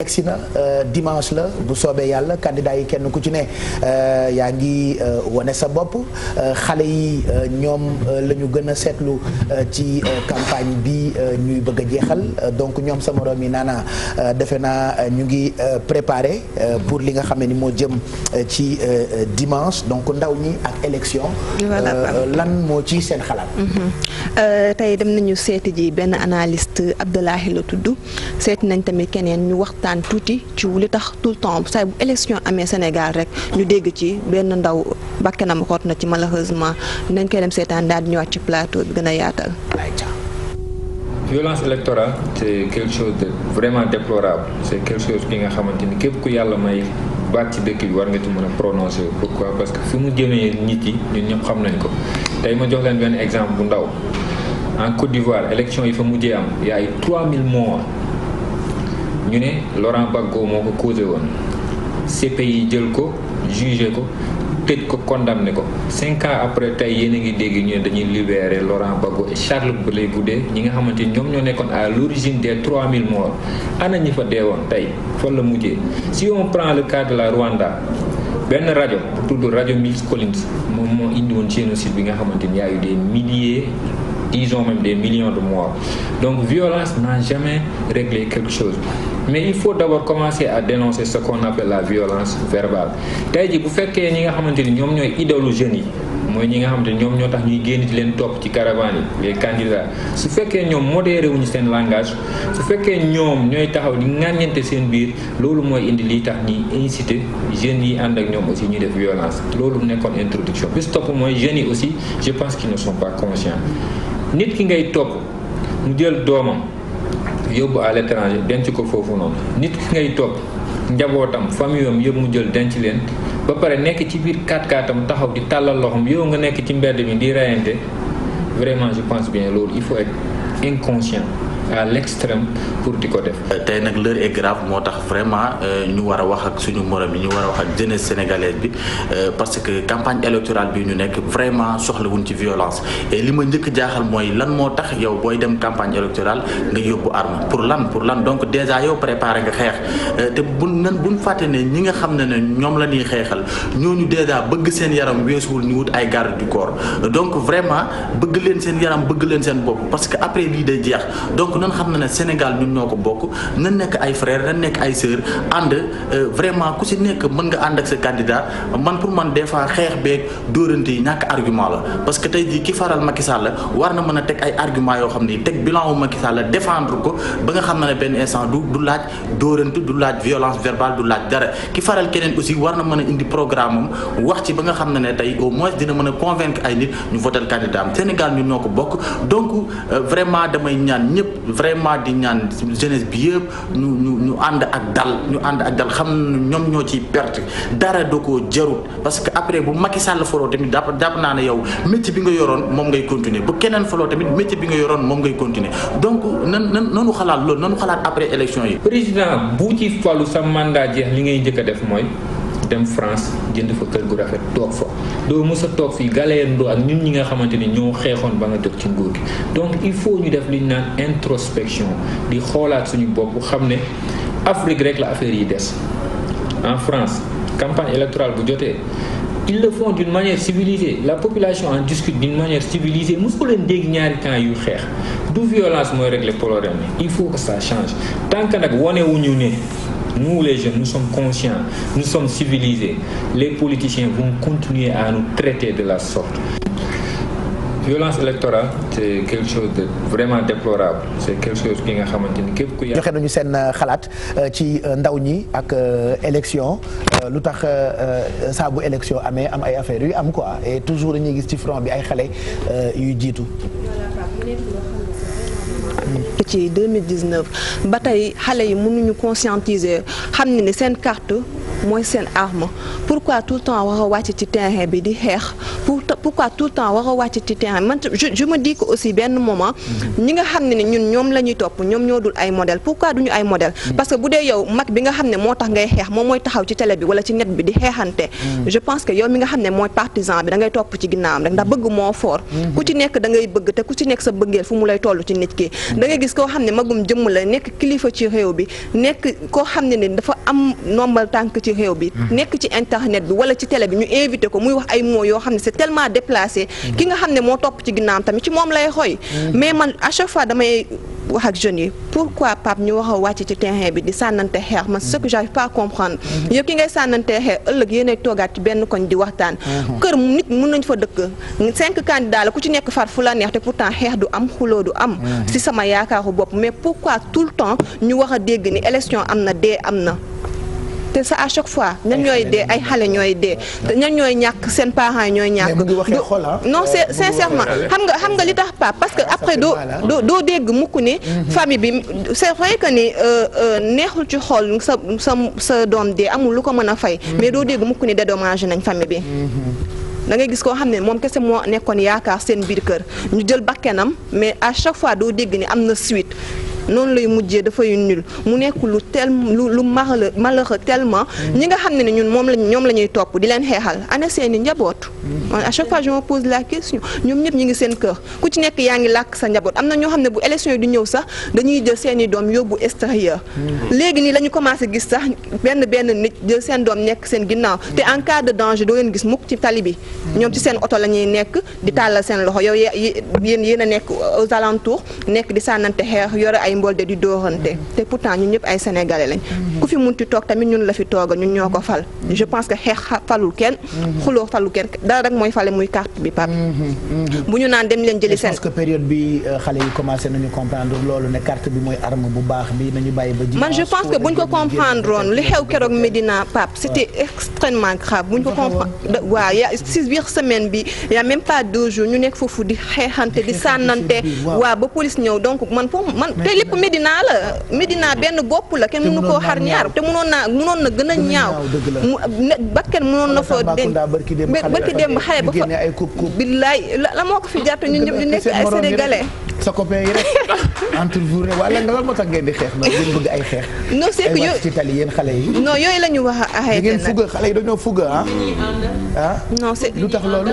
egsi na dimanche la bu soobee yàlla candidat yi kenn ku ci ne yaa ngi wane sa bopp xale yi ñoom la ñu gën a seetlu ci campagne bi ñuy bëgg a jeexal donc ñoom sa morom yi naana defe naa ñu ngi préparé pour li nga xam ne ni moo jëm ci dimanche donc ndaw ñi ak élection lan moo ci seen xalaat. tey dem nañu seeti ji benn analyste Abdoulahi la tudd seeti nañ tamit keneen ñu waxtaan tuuti ci li tax tout le temps saa bu élection amee Sénégal rek ñu dégg ci benn ndaw bakkanam xoot na ci malheureusement dinañ koy dem seetaan daal di ñëwaat ci plateau bi gën a yaatal. Violence électorale c'est quelque chose de vraiment déplorable c'est quelque chose ki nga xamante ni képp ku yàlla may baat ci dëkk bi war nga ci mën a prononcer. Pourquoi parce que fi mu jëmee nit yi ñun ñëpp xam nañ ko tey ma jox leen benn exemple bu ndaw en Côte d'Ivoire élection yi fa mujjee am y a eu 3000 morts ñu ne Laurent Gbagbo moo ko causé woon CPI jël ko jugé ko tëj ko condamné ko 5 ans après tey yéen a ngi dégg ñu ne dañuy libérer Laurent Gbagbo et Charles Blé Goudé ñi nga xamante ni ñoom ñoo nekkoon à l'origine des 3000 morts ana ñi fa deewoon tey fan la mujjee. Si on prend le cas de la Rwanda benn rajo bu tudd rajo Mills Collins moom moo indi woon génocide bi nga xamante ni y a eu des milliers disons même des millions de morts. Donc violence n'a jamais réglé quelque chose. Mais il faut d'abord commencer à dénoncer ce qu'on appelle la violence verbale. Tey jii bu fekkee ñi nga xamante ni ñoom ñooy idolu jeunes yi mooy ñi nga xamante ni ñoom ñoo tax ñuy génn di leen topp ci caravane yi les candidats su fekkee ñoom modéré wuñu seen langage su fekkee ñoom ñooy taxaw di ŋàññante seen biir loolu mooy indi lii tax ñuy inciter jeunes yi ànd ak ñoom aussi ñuy def violence loolu nekkoon introduction bis topp mooy jeunes yi aussi je pense qu'ils ne sont pas conscients. Nit ki ngay topp mu jël doomam yóbbu à l'étranger denc ko foofu noonu nit ki ngay topp njabootam famille am yëpp mu jël denc leen ba pare nekk ci biir 4x4 am taxaw di tàllal loxoom yow nga nekk ci mbedd mi di rayante vraiment je pense bien loolu il faut être inconscient à l'extrême pour di ko def. tey nag l'heure est grave moo tax vraiment ñu war a wax ak suñu morom yi ñu war a wax ak jeunesse sénégalaise bi parce que campagne électorale bi ñu nekk vraiment soxlawuñ ci violence et li ma njëkk jaaxal mooy lan moo tax yow booy dem campagne électorale nga yóbbu arme pour lan donc déjà yow préparé nga xeex te buñ fàtte ne ñi nga xam ne ñoom la ñuy xeexal ñooñu déjà bëgg seen yaram weesuwul ñu wut ay garde du corps donc vraiment bëgg leen seen yaram bëgg leen seen bopp parce que après lii day jeex donc nan xam na ne Sénégal ñun ñoo ko bokk nan nekk ay frères nan nekk ay sœurs ànd vraiment ku si nekk mën nga ànd ak sa candidat man pour man des fois xeex beeg dóorante yi ñàkk argument la parce que tey jii ki faral Macky Sall war na mën a teg ay argument yoo xam ni teg bilan wu Macky Sall défendre ko ba nga xam ne benn instant du laaj dóorante du laaj violence verbale du laaj dara ki faral keneen aussi war na mën a indi programme am wax ci ba nga xam ne tey au moins dina mën a convaincre ay nit ñu voter candidat am Sénégal ñun ñoo ko bokk donc vraiment damay ñaan ñëpp vraiment di ñaan jeunesse bi yëpp ñu ànd ak dal xam ñoom ñoo ciy perte dara doo ko jarut parce que après bu Macky Sall foloo tamit jàpp naa ne yow métier bi nga yoroon moom ngay continuer bu keneen foloo tamit métier bi nga yoroon moom ngay continuer donc nanu xalaat loolu nanu xalaat après élection yi. président bu ci falu sa mandat jeex li ngay njëkk a def mooy dem France jënd fa kër gu rafet toog fa doo mës a toog fii galeendoo ak nit ñi nga xamante ni ñoo xeexoon ba nga jot ci nguur gi donc il faut ñu def li ñu naan introspection di xoolaat suñu bopp xam ne Afrique rek la affaire yi des en France campagne électorale bu jotee ils le font d'une manière civilisée la population en discute d'une manière civilisée mosu leen dégg ñaari camp yu xeex du violence mooy régler problème il faut que ça change tant que nag wane wuñu ne nous les jeunes nous sommes conscients nous sommes civilisés les politiciens vont continuer à nous traiter de la sorte. Violence électorale c'est quelque chose de vraiment déplorable c'est quelque chose ki nga xamante ni képp ku joxe nañu seen xalaat ci ndaw ñi ak élection lu tax saa bu élection amee am ay affaires yu am quoi et toujours dañuy gis ci front bi ay xale yuy jiitu. ci 2019 ba tey xale yi mënuñu conscientiser xam ne ni seen carte mooy seen arme pourquoi tout le temps war a wàcc ci terrain bi di xeex pourquoi tout le temps war a wàcc ci terrain man je me dis que aussi benn moment ñi nga xam ne ni ñun ñoom la ñuy topp ñoom ñoo dul ay modèle pourquoi duñu ay modèle parce que bu dee yow mag bi nga xam ne moo tax ngay xeex moom mooy taxaw ci télé bi wala ci net bi di xeexante je pense que yow mi nga xam ne mooy partisan bi da ngay topp ci ginnaawam rek ndax bëgg moo fort ku ci nekk da ngay bëgg te ku ci nekk sa bëggeel fu mu lay toll ci nit ki da ngay gis koo xam ne magum jëmm la nekk kilifa ci réew bi nekk koo xam ne ni dafa am nombal tànk ci réew bi nekk ci internet bi wala ci télé bi ñu invité ko muy wax ay mots yoo xam ne c'est tellement déplacé ki nga xam ne moo topp ci ginnaawam tamit ci moom lay xoy mais man à chaque fois damay wax ak jeunes yi pourquoi Pape ñu wax a wàcc ci terrain bi di sànnante xeex man ce que j'arrive pas à comprendre yow ki ngay sànnante xeex ëllëg yéenay toogaat ci benn koñ di waxtaan kër nit mën nañ fa dëkk 5 candidats la ku ci nekk far fu la neex te pourtant xeex du am xuloo du am si sama yaakaaru bopp mais pourquoi tout le temps ñu wax a dégg ni élection am na dee am na te ça à chaque fois ñan ñooy dee ay xale ñooy dee ñan ñooy ñàkk seen parents yi ñooy ñàkk non c'est sincèrement xam nga li tax pas parce que après doo dégg mukk ni famille bi c'est vrai que ni neexul ci xool sa doom dee amul lu ko mën a fay mais doo dégg mukk ni dédommagé nañ famille bi da ngay gis koo xam ne moom kese moo nekkoon yaakaar seen biir kër ñu jël bakkenam mais à chaque fois doo dégg ni am na suite noonu lay mujjee dafay nul mu nekk lu malheureux tellement ñi nga xam ne ñun ñoom la ñuy topp di leen xeexal ana seeni njaboot à chaque fois je me pose la question ñoom ñëpp ñi ngi seen kër ku ci nekk yaa ngi làkk sa njaboot am na ñoo xam ne bu élection yi di ñëw sax dañuy jël seeni doom yóbbu extérieur léegi nii la ñu commencé gis sax benn nit jël seen doom nekk seen ginnaaw te en cas de danger doo leen gis mukk ci tali bi ñoom ci seen oto la ñuy nekk di tàllal seen loxo yow yéen a nekk aux alentours nekk di sànnante xeex yore ay mbolde di dóorante te pourtant ñun ñëpp ay sénégalais lañ ku fi munti toog tamit ñun la fi tooga ñun ñoo ko fal je pense que xeex falul kenn xuloo falul kenn dara rek mooy fale muy carte bi Pape bu ñu naan dem leen jëli seen. je pense que période bi xale yi commencé nañu comprendre loolu ne carte bi mooy arme bu baax bi nañu bàyyi ba. man je pense que buñ ko comprendre woon li xew keroog Médina Pape c'était extrêmement grave buñ ko comprendre waaw ya si biir semaine bi y a même pas 2 jours ñu nekk foofu di xeexante di sànnante waaw ba police ñëw donc man te lépp Médina benn bopp la kenn mënu koo xar ñaar te mënoon na gën a ñaaw bakken mënoon na fa barki dem xale ba fa billaay la moo ko fi jàpp ñun ñëpp di nekk ay sénégalais sa copain yi rek entre vous wala nga lan moo tax ngeen di xeex nag ngeen bëgg ay xeex non c'est que yooyu ci tali yéen xale yi non yooyu la ñu wax a arrêté ngeen fugga xale yi dañoo fugga non c'est lu tax loolu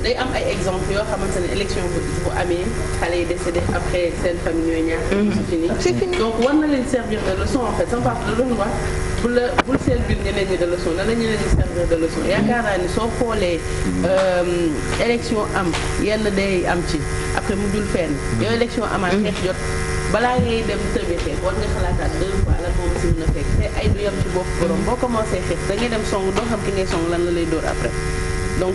day am ay exemple yoo xamante ne élection bu amee xale yi décédé après seen famille ñooy ñàkk c'est fini donc war na leen servir de leçon en fait sama papa la doon wax bul servir ñeneen ñi de leçon na la ñeneen ñi servir de leçon yaakaar naa ni soo xoolee élection am yenn day am ci après mu dul fenn yow élection amaat xeex jot balaa ngay dem tëbee xeex war nga xalaataat 2 fois lan moo si mën a fekk te ay du yem ci bopp borom boo commencé xeex da ngay dem song doo xam ki ngay song lan la lay dóor après donc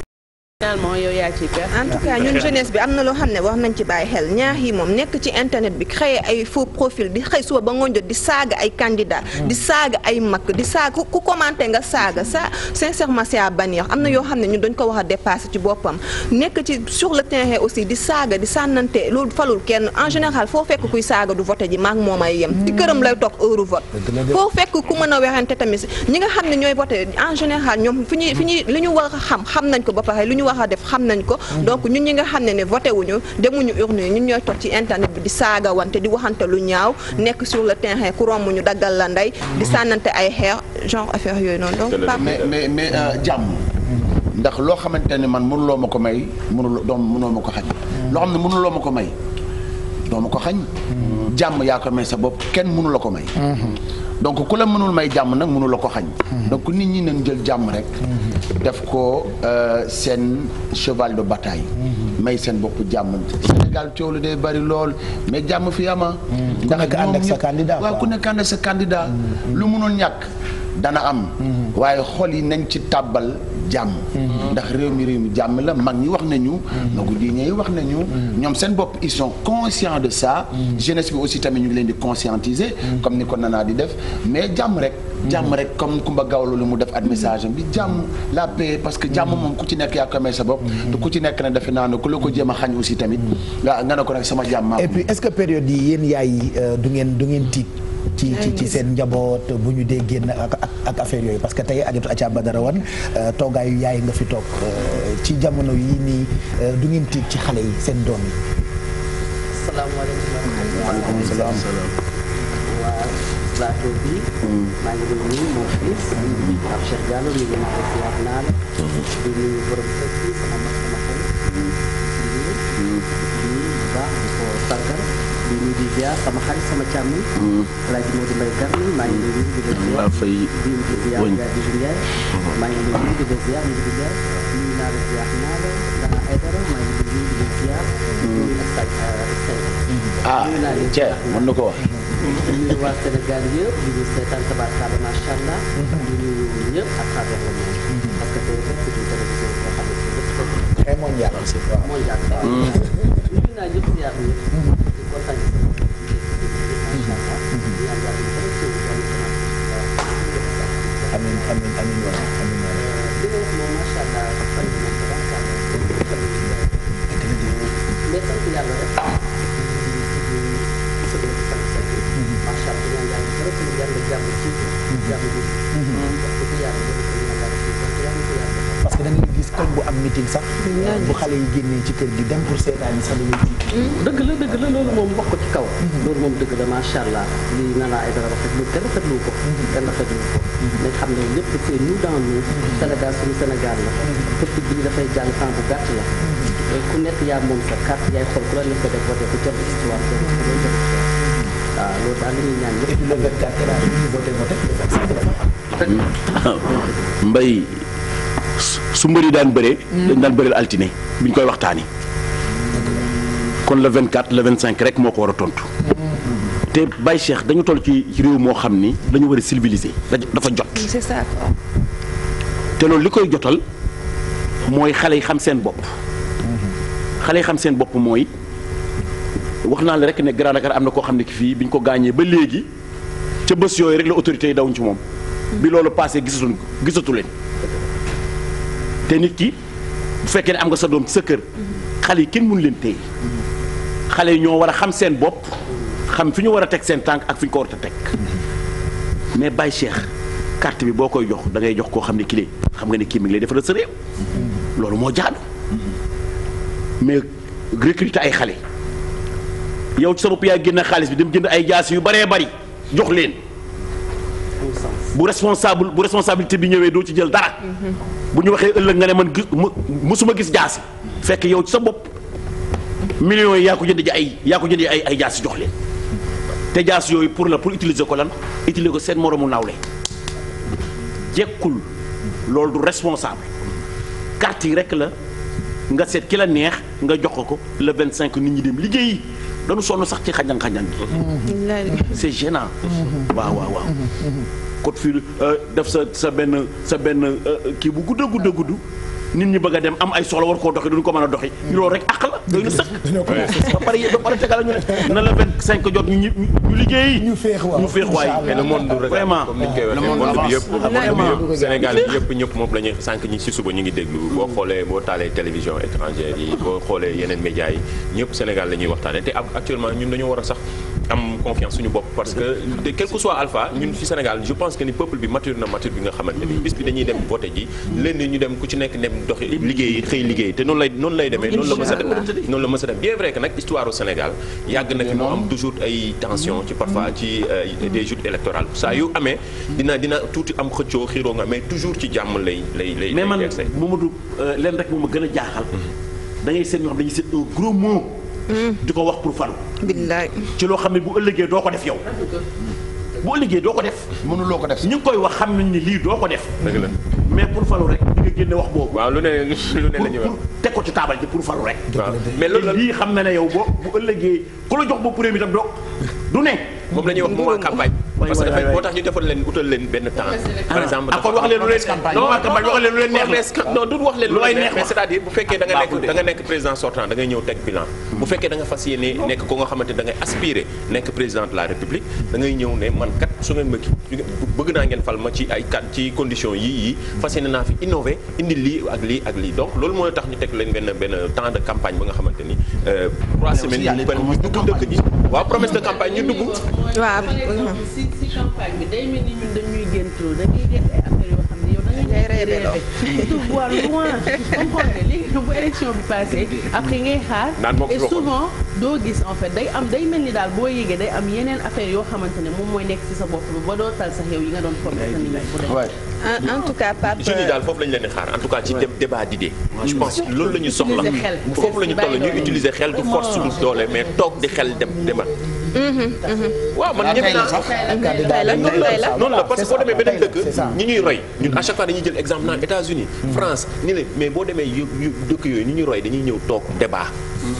finalement yow yaa ci perte. en tout cas ñun jeunesse bi am na loo xam ne wax nañ ci bàyyi xel ñaar yi moom nekk ci internet bi créer ay faux profil di xëy suba ba ngoon jot di saaga ay candidats. di saaga ay mag di saaga ku commenté nga saaga ça sincèrement c'est à bannir am na yoo xam ne ñun dañ ko wax a dépasser ci boppam nekk ci sur le terrain aussi di saaga di sànnante loolu falul kenn en général foo fekk kuy saaga du voté ji maag moom ay yem. ci këram lay toog heure vote. foo fekk ku mën a werante tamit ñi nga xam ne ñooy voté en général ñoom fi ñuy li ñu war a xam nañ ko ba pare lu ñu wax a def xam nañ ko donc ñun ñi nga xam ne voté wuñu demuñu urne ñun ñooy toog ci internet bi di saaga wante di waxante lu ñaaw nekk sur le terrain ku romb ñu daggal la ndey di sànnante ay xeer genre affaire yooyu noonu donc mais jàmm ndax loo xamante ne man mënuloo ma ko may mënoo ma ko xañ loo xam ne mënuloo ma ko may doo ma ko xañ jàmm yaa ko may sa bopp kenn mënu la ko may donc ku la mënul may jàmm nag mënu la ko xañ donc nit ñi nañ jël jàmm rek def ko seen cheval de bataille may seen bopp jàmm Sénégal coow lu day bari lool mais jàmm fi ama ndax ku nekk ànd ak sa candidat waaw ku nekk ànd ak sa candidat lu mënul ñàkk dana am waaye xol yi nañ ci tàbbal jàmm ndax réew mi jàmm la mag ñi wax nañu magu diine yi wax nañu ñoom seen bopp ils sont conscients de ça jeunesse bi aussi tamit ñu ngi leen di conscientiser comme ni ko Nana di def mais jàmm rek comme Kumba Gawlo lu mu def ad message am bi jàmm la paix parce que jàmm moom ku ci nekk yaa ko may sa bopp te ku ci nekk ne defe naa ne ku la ko jéem a xañ aussi tamit nga ne ko nag sama jàmm et puis est-ce que période yi yéen yaay yi du ngeen tiit ci seen njaboot bu ñu dee génn ak affaire yooyu parce que tey Adjatou Acha Badara Wane toogaayu yaay nga fi toog ci jamono yi nii du ngeen tiit ci xale yi seen doom yi. salaamaaleykum. waaleykum salaam. waa plateau bi. maa ngi leen di nuyu mon fils. Pape Cheikh Diallo ñu ngi leen di ziar naa la. di nuyu borom kër gi sama mag sama xarit. di nuyu bu baax di ko sargal. di nuyu di ziar sama xarit sama càmmiñ. El Hadj Modou Mbaye Garmi maa ngi leen di nuyu di leen ziar. di ziar di Ndiaye. maa ngi leen di nuyu di leen ziar di Ndiaye. nuyu naa la ziar naa la Ndana Aïdara maa ngi leen di nuyu di leen ziar. nuyu ak Thiel mën na ko wax. di nuyu waa Sénégal yëpp di nuyu seetaan tabaarkalla macha allah. di nuyu ñëpp à travers le monde. parce que tey c'est une télévision boo xam ne très mondial aussi. waaw mondial waaw. nuyu naa ñëpp ziar ñëpp. di kontaan ci sama macha allah. di ñaan yàlla ñu bëri ci amiin amiin amiin waay amiin waay. li nga wax moom macha allah fan yi moom tabaarkalla. mais sant yàlla rek. macha allah ñaan yàlla dara ci yàlla jàmm ci jàmm bi. parce que da ngay gis koñ bu am meeting sax. bu xale yi génnee ci kër gi dem pour seetaan yi sax da ngay tiit. dëgg la loolu moom wax ko ci kaw. loolu moom dëgg la macha allah lii Nana Aïdara rafetlu kenn rafetlu ko. kenn rafetlu ko. mais xam ne lépp c'est nous dans nous. Sénégal suñu Sénégal la. politique bi dafay jàll temps bu gàtt la. ku nekk yaa moom sa carte yaay xool ku la nekk def voté ku jot histoire waaw loolu daal li ñuy ñaan ñëpp. et puis le 24 là ñu voté le 25 Mbay su mbëri daan bëree. dañ daan bëreel altine biñ koy waxtaani kon le 24 le 25 rek moo ko war a tontu. te Baye Cheikh dañu toll ci réew moo xam ni dañu war a civiliser dafa jot. c'est ça. te loolu li koy jotal mooy xale yi xam seen bopp. xale yi xam seen bopp mooy wax naa la rek ne Grand Dakar am na koo xam ne ki fii biñ ko gaañee ba léegi ca bés yooyu rek la autorité yi dawuñ ci moom. bi loolu passé gisatu leen. te nit ki bu fekkee ne am nga sa doom ci sa kër xale yi kenn mënu leen téye xale yi ñoo war a xam seen bopp xam fi ñu war a teg seen tànk ak fi ñu ko war a teg mais Baye Cheikh carte bi boo koy jox da ngay jox koo xam ne kii xam nga ne kii mi ngi lay defaral sa réew loolu moo jaadu mais recruter ay xale yow ci sa bopp yaa génn xaalis bi dem jënd ay jaas yu baree bari jox leen bu responsabilité bi ñëwee doo ci jël dara. bu ñu waxee ëllëg nga ne man mësuma gis jaasi fekk yow ci sa bopp millions yi yaa ko jënd ay jaasi jox leen te jaas yooyu pour utiliser ko lan utiliser ko seen moromu nawle jekkul loolu du responsable carte yi rek la nga seet ki la neex nga jox ko le 25 nit ñi dem liggéeyi dañu sonn sax ci xajan-xajan bi c'est gênant waaw kot fii def sa benn kii bu gudd nit ñi bëgg a dem am ay soxla war koo doxi duñu ko mën a doxi loolu rek àq la doy na sëkk ba pare tegal ñu ne na la 25 jot ñu liggéey ñu féex waay mais le monde du vraiment comme niñ koy waxee monde bi yëpp Sénégal bi yëpp ñëpp moom la ñuy sànq ñi ci suba ñu ngi déglu boo xoolee boo taalee télévision étrangère yi boo xoolee yeneen médias yi ñëpp Sénégal la ñuy waxtaane te actuellement ñun dañoo war a sax am confiance suñu bopp parce que quel que soit alpha ñun fi Sénégal je pense que ni peuple bi mature bi nga xamante ni bis bi dañuy dem voté ji leen ñu dem ku ci nekk dem doxi liggéey xëy liggéey te noonu lay demee noonu la mës a dem bien vrai que nag histoire au Sénégal yàgg na fi moo am toujours ay tension ci parfois ci des joutes électorales saa yu amee dina tuuti am xëccoo xiiroo nga mais toujours ci jàmm lay mais man Mamadou leen rek moo ma gën a jaaxal da ngay seet ñoo xam dañuy seet un gros mot di ko wax pour falu billaay ci loo xam ne bu ëllëgee doo ko def yow bu ëllëgee doo ko def mënuloo ko def ñu ngi koy wax xam nañ ni lii doo ko def dëgg la mais pour falu rek di nga génne wax boobu waaw lu ne la ñuy wax teg ko ci taabal ji pour falu rek mais loolu lii xam na ne yow bu ëllëgee ku la jox bopp réew mi tam doo du ne moom la ñuy wax moment campagne parce que dafay moo tax ñu defal leen utal leen benn temps par exemple kon wax leen lu leen non campagne wax leen lu leen neex non du wax leen lu leen neex mais c'est-à-dire bu fekkee da nga nekk président sortant da ngay ñëw teg bilan bu fekkee da nga fas yéene nekk ko nga xamante da ngay aspirer nekk président de la république da ngay ñëw ne man kat su ngeen ma bëgg naa ngeen fal ma ci ay kat ci conditions yii fas yéene naa fi innover indi lii ak lii donc loolu moo tax ñu teg leen benn temps de campagne ba nga xamante ni 3 semaines ñu dugg dëkk ji waaw promesse de campagne ñu dugg. waaw si campagne bi day mel ni ñun dañuy géntoo dañuy gént ay affaires yoo xam ne yow da ngay rêvé surtout voir loin comprendre nga léegi bu élection bi passé après ngay xaar et souvent doo gis en fait day mel ni daal boo yégee day am yeneen affaires yoo xamante ne moom mooy nekk ci sa bopp bi ba doo tal sax yow yi nga doon promettre nit ñi pour dem. en tout cas Pape jeunes yi daal foofu lañu leen di xaar en tout cas ci débat d'idées je pense loolu la ñu soxla foofu la ñu toll ñuy utiliser xel du force du doole mais toog di xel dem demal. waaw man ñëpp naa noonu la parce que boo demee beneen dëkk ñi ñuy roy ñun à chaque fois dañuy jël exemple naan États-Unis France ni la mais boo demee dëkk yooyu ñi ñuy roy dañuy ñëw toog débat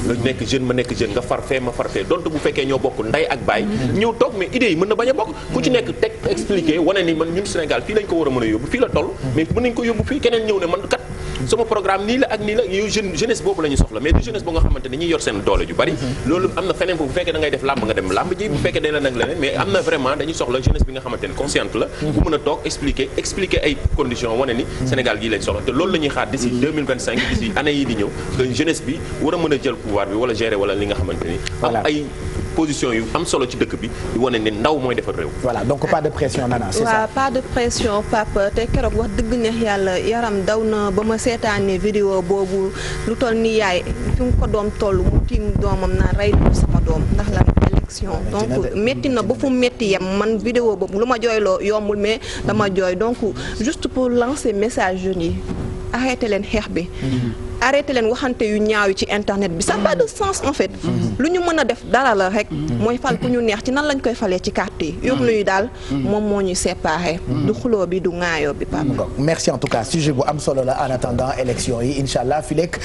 nga nekk jeune ma nekk jeune nga far fee ma far fee donte bu fekkee ñoo bokk nday ak baay ñëw toog mais idées yi mën na bañ a bokk ku ci nekk teg expliqué wane ni man ñun Sénégal fii lañ ko war a mën a yóbbu fii la toll mais mën nañ ko yóbbu fii keneen ñëw ne man kat sama programme nii la ak nii la yow jeunesse boobu la ñu soxla mais du jeunesse bu nga xamante ne ñuy yor seen doole ju bari loolu am na feneen bu fekkee da ngay def làmb nga dem làmb ji bu fekkee day la nag leneen mais am na vraiment dañuy soxla jeunesse bi nga xamante ne consciente la bu mën a toog expliquer ay conditions wane ni Sénégal gii lañ soxla te loolu la ñuy xaar d'ici 2025 d'ici année yi di ñëw que jeunesse bi war a mën a jël pouvoir bi wala gérer wala li nga xamante ni am ay position yu am solo ci dëkk bi di wane ne ndaw mooy defar réew. voilà donc pas de pression Nana c'est ça. waaw pas de pression Pape te keroog wax dëgg neex yàlla yaram daw na ba ma seetaanee vidéo boobu lu toll ni yaay fi mu ko doom toll mu tiim doomam naan rey na sama doom ndax la élection donc métti na ba fu métti yem man vidéo boobu lu ma jooyloo yombul mais dama jooy donc juste pour lancer message jeunes yi arrêté leen xeex bi. arrêté leen waxante yu ñaaw yi ci internet bi ça n'a pas de sens en fait lu ñu mën a def dara la rek mooy fal ku ñu neex ci nan lañ koy falee ci carte yi yóbbu nuyu daal moom moo ñuy séparé du xuloo bi du ŋaayoo bi Pape. merci en tout cas sujet bu am solo la en attendant élection yi incha allah fi lekk